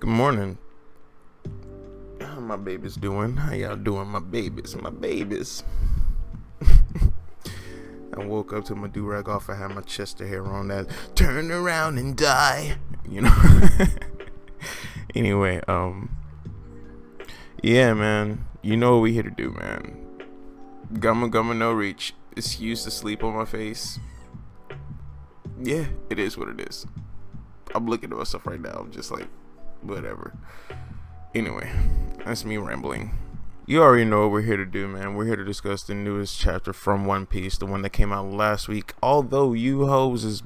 Good morning. How my babies doing? How y'all doing, my babies? I woke up to my do-rag off. I had my chest hair on that. Turn around and die. You know. Anyway, yeah, man. You know what we here to do, man. Gomou no reach. Excuse to sleep on my face. Yeah, it is what it is. I'm looking at myself right now. I'm just like, whatever. Anyway, that's me rambling. You already know what we're here to do, man. We're here to discuss the newest chapter from One Piece, the one that came out last week. Although you hoes is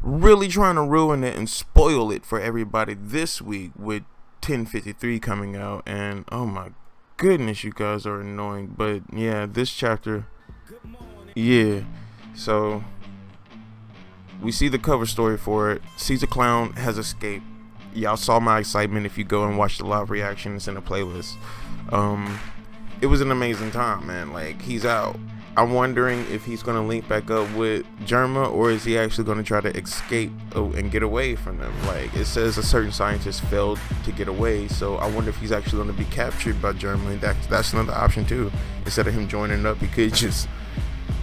really trying to ruin it and spoil it for everybody this week with 1053 coming out. And oh my goodness, you guys are annoying. But yeah, this chapter, yeah. So we see the cover story for it. Caesar Clown has escaped. Y'all saw my excitement if you go and watch the live reactions in the playlist. It was an amazing time, man. Like, he's out. I'm wondering if he's going to link back up with Germa, or is he actually going to try to escape and get away from them? Like, it says a certain scientist failed to get away, so I wonder if he's actually going to be captured by Germa. That's another option too. Instead of him joining up, he could just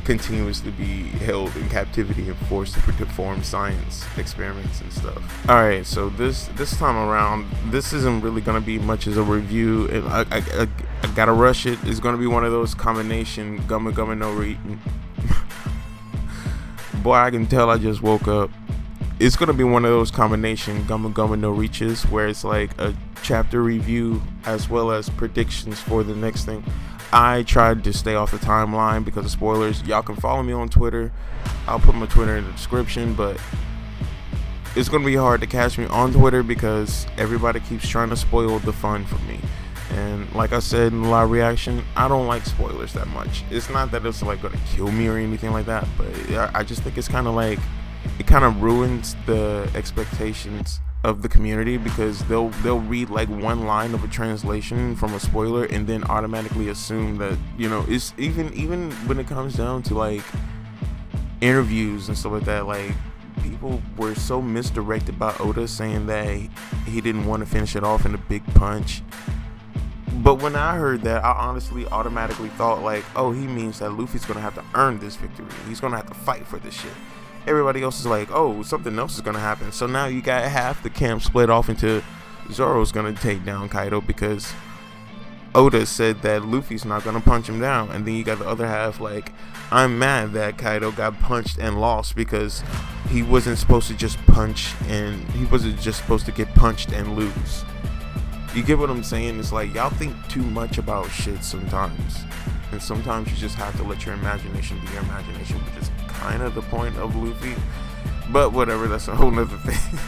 continuously be held in captivity and forced to perform science experiments and stuff. Alright, so this time around, this isn't really going to be much as a review. I gotta rush it. It's going to be one of those combination Gomou no reach. Boy, I can tell I just woke up. It's going to be one of those combination Gomou no reaches where it's like a chapter review as well as predictions for the next thing. I tried to stay off the timeline because of spoilers. Y'all can follow me on Twitter. I'll put my Twitter in the description, but it's going to be hard to catch me on Twitter because everybody keeps trying to spoil the fun for me. And like I said in the live reaction, I don't like spoilers that much. It's not that it's like going to kill me or anything like that, but I just think it's kind of like, it kind of ruins the expectations of the community because they'll read like one line of a translation from a spoiler and then automatically assume that, you know, it's even when it comes down to like interviews and stuff like that, like people were so misdirected by Oda saying that he didn't want to finish it off in a big punch. But when I heard that, I honestly automatically thought like, oh, he means that Luffy's gonna have to earn this victory. He's gonna have to fight for this shit. Everybody else is like, oh, something else is gonna happen. So now you got half the camp split off into Zoro's gonna take down Kaido because Oda said that Luffy's not gonna punch him down. And then you got the other half like, I'm mad that Kaido got punched and lost because he wasn't supposed to just punch and he wasn't just supposed to get punched and lose. You get what I'm saying? It's like y'all think too much about shit sometimes. And sometimes you just have to let your imagination be your imagination, which is kind of the point of Luffy. But whatever, that's a whole nother thing.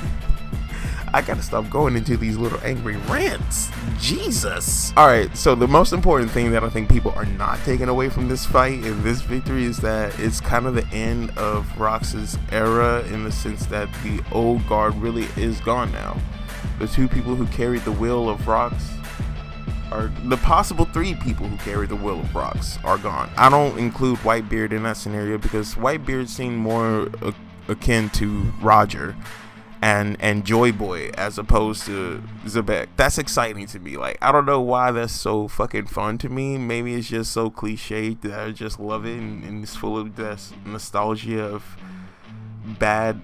I gotta stop going into these little angry rants. Jesus. Alright, so the most important thing that I think people are not taking away from this fight and this victory is that it's kind of the end of Rox's era in the sense that the old guard really is gone now. The two people who carried the will of Rox, or the possible three people who carry the will of Rox, are gone. I don't include Whitebeard in that scenario because Whitebeard seemed more akin to Roger and Joy Boy as opposed to Zebek. That's exciting to me. Like, I don't know why that's so fucking fun to me. Maybe it's just so cliched that I just love it and it's full of this nostalgia of bad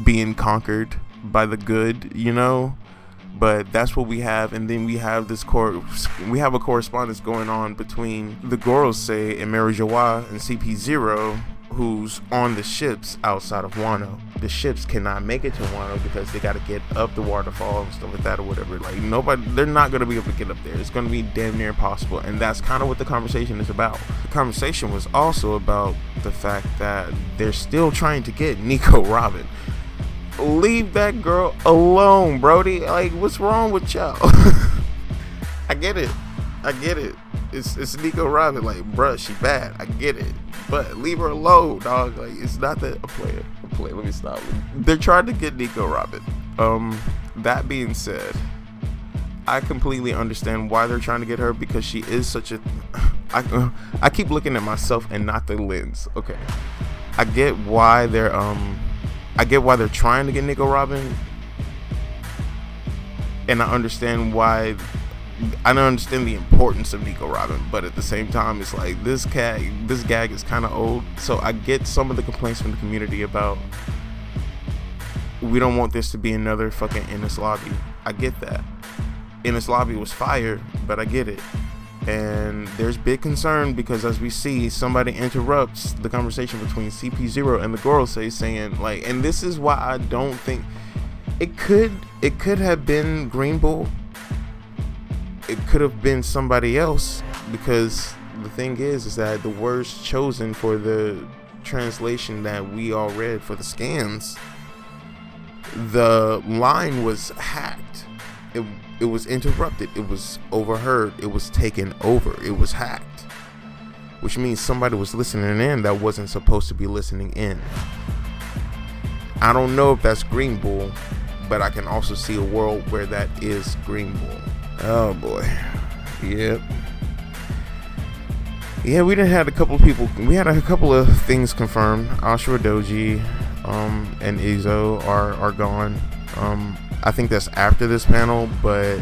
being conquered by the good, you know? But that's what we have, and then we have this we have a correspondence going on between the Gorosei and Marijoa and CP0, who's on the ships outside of Wano. The ships cannot make it to Wano because they got to get up the waterfall and stuff like that or whatever. Like they're not going to be able to get up there. It's going to be damn near impossible, and that's kind of what the conversation is about. The conversation was also about the fact that they're still trying to get Nico Robin. Leave that girl alone, Brody. Like, what's wrong with y'all? I get it. It's Nico Robin. Like, bruh, she bad. I get it. But leave her alone, dog. Like, it's not that a player. Let me stop. They're trying to get Nico Robin. That being said, I completely understand why they're trying to get her because she is such a. I keep looking at myself and not the lens. Okay, I get why they're trying to get Nico Robin, and I understand why. I don't understand the importance of Nico Robin, but at the same time, it's like this gag is kind of old. So I get some of the complaints from the community about we don't want this to be another fucking Ennis Lobby. I get that. Ennis Lobby was fire, but I get it. And there's big concern because as we see, somebody interrupts the conversation between CP0 and the Gorosei saying like, and this is why I don't think it could have been Green Bull. It could have been somebody else, because the thing is that the words chosen for the translation that we all read for the scans, the line was hacked. It was interrupted. It was overheard. It was taken over. It was hacked, which means somebody was listening in that wasn't supposed to be listening in. I don't know if that's Green Bull, but I can also see a world where that is Green Bull. Oh boy. Yep. Yeah, we done had a couple of people. We had a couple of things confirmed. Ashura Doji and Izo are gone. I think that's after this panel, but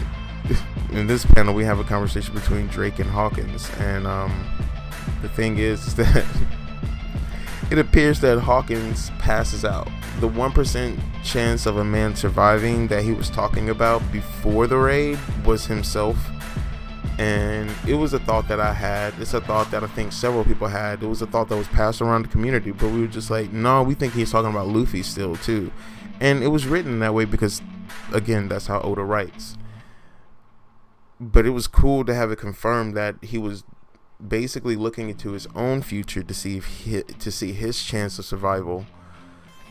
in this panel we have a conversation between Drake and Hawkins, and the thing is that it appears that Hawkins passes out. The 1% chance of a man surviving that he was talking about before the raid was himself, and it was a thought that I had. It's a thought that I think several people had. It was a thought that was passed around the community, but we were just like, no, we think he's talking about Luffy still too. And it was written that way because, again, that's how Oda writes. But it was cool to have it confirmed that he was basically looking into his own future to see his chance of survival.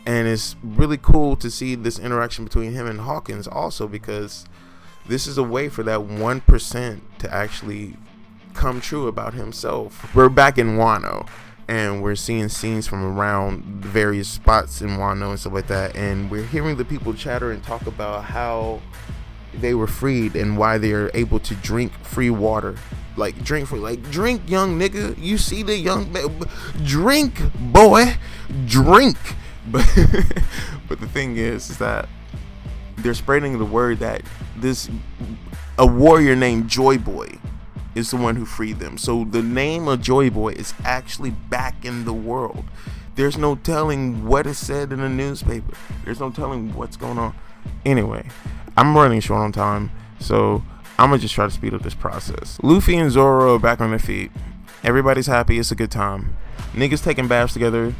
And it's really cool to see this interaction between him and Hawkins also, because this is a way for that 1% to actually come true about himself. We're back in Wano, and we're seeing scenes from around various spots in Wano and stuff like that, and we're hearing the people chatter and talk about how they were freed and why they are able to drink free water. Like, drink free, like, drink, young nigga. You see the young drink, boy, drink. But the thing is that they're spreading the word that a warrior named Joy Boy is the one who freed them. So the name of Joy Boy is actually back in the world. There's no telling what is said in the newspaper. There's no telling what's going on. Anyway, I'm running short on time, so I'm gonna just try to speed up this process. Luffy and Zoro are back on their feet. Everybody's happy. It's a good time. Niggas taking baths together.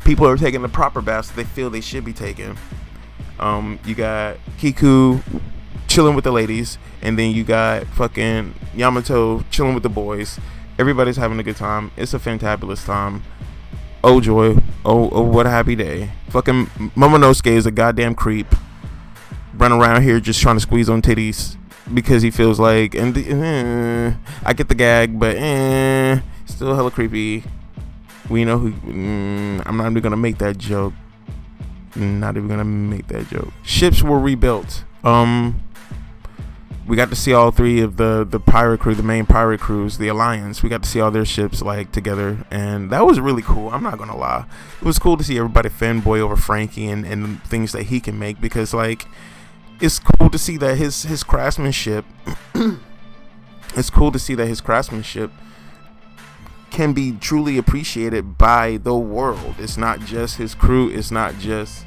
People are taking the proper baths that they feel they should be taking. You got Kiku chilling with the ladies, and then you got fucking Yamato chilling with the boys. Everybody's having a good time. It's a fantabulous time. Oh joy. Oh what a happy day. Fucking Momonosuke is a goddamn creep, running around here just trying to squeeze on titties because he feels like, and I get the gag, but still hella creepy. We know who. I'm not even gonna make that joke. Not even gonna make that joke. Ships were rebuilt. We got to see all three of the pirate crew, the main pirate crews, the Alliance. We got to see all their ships like together, and that was really cool. I'm not gonna lie, it was cool to see everybody fanboy over Frankie and things that he can make, because like it's cool to see that his craftsmanship. It's cool to see that his craftsmanship can be truly appreciated by the world. It's not just his crew, it's not just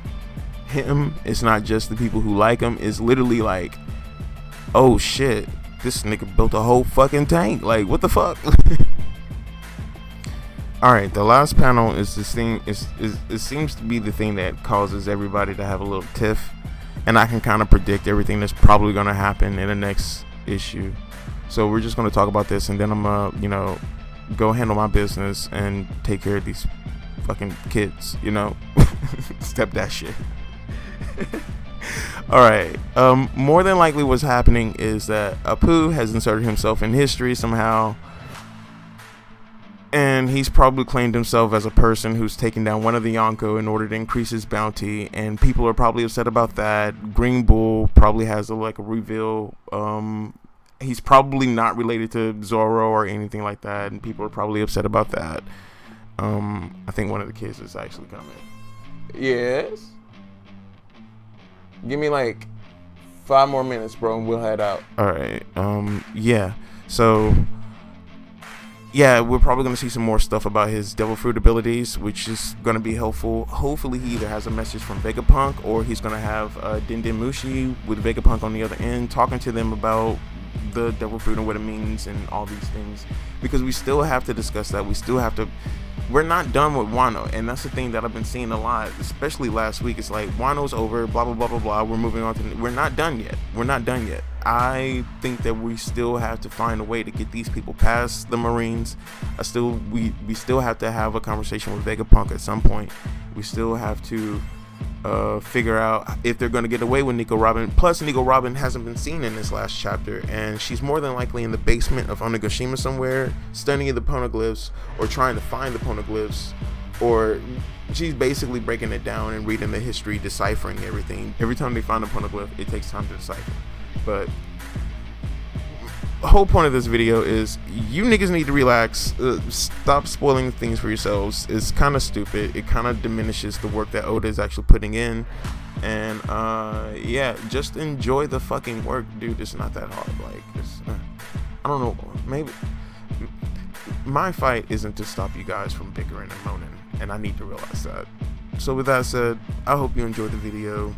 him, it's not just the people who like him. It's literally like, oh shit, this nigga built a whole fucking tank. Like, what the fuck? Alright, the last panel is this thing. It seems to be the thing that causes everybody to have a little tiff, and I can kind of predict everything that's probably going to happen in the next issue. So we're just going to talk about this, and then I'm gonna, go handle my business and take care of these fucking kids, Step that shit. Alright, more than likely what's happening is that Apu has inserted himself in history somehow, and he's probably claimed himself as a person who's taken down one of the Yonko in order to increase his bounty, and people are probably upset about that. Green Bull probably has a reveal. He's probably not related to Zoro or anything like that, and people are probably upset about that. I think one of the kids is actually coming. Yes? Give me 5 more minutes, bro, and we'll head out. All right. Yeah. So, yeah, we're probably going to see some more stuff about his devil fruit abilities, which is going to be helpful. Hopefully he either has a message from Vegapunk, or he's going to have Din Din Mushi with Vegapunk on the other end, talking to them about the devil fruit and what it means and all these things, because we still have to discuss that. We're not done with Wano, and that's the thing that I've been seeing a lot, especially last week. It's like, Wano's over, blah blah blah blah blah, we're moving on to, we're not done yet. I think that we still have to find a way to get these people past the Marines. We still have to have a conversation with Vegapunk at some point. We still have to figure out if they're going to get away with Nico Robin. Plus, Nico Robin hasn't been seen in this last chapter, and she's more than likely in the basement of Onigashima somewhere, studying the poneglyphs or trying to find the poneglyphs, or she's basically breaking it down and reading the history, deciphering everything. Every time they find a poneglyph, it takes time to decipher. But the whole point of this video is, you niggas need to relax. Stop spoiling things for yourselves. It's kind of stupid. It kind of diminishes the work that Oda is actually putting in. And yeah, just enjoy the fucking work, dude. It's not that hard. Like, I don't know, maybe my fight isn't to stop you guys from bickering and moaning, and I need to realize that. So with that said, I hope you enjoyed the video.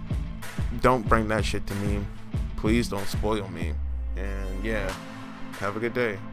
Don't bring that shit to me. Please don't spoil me. And yeah, have a good day.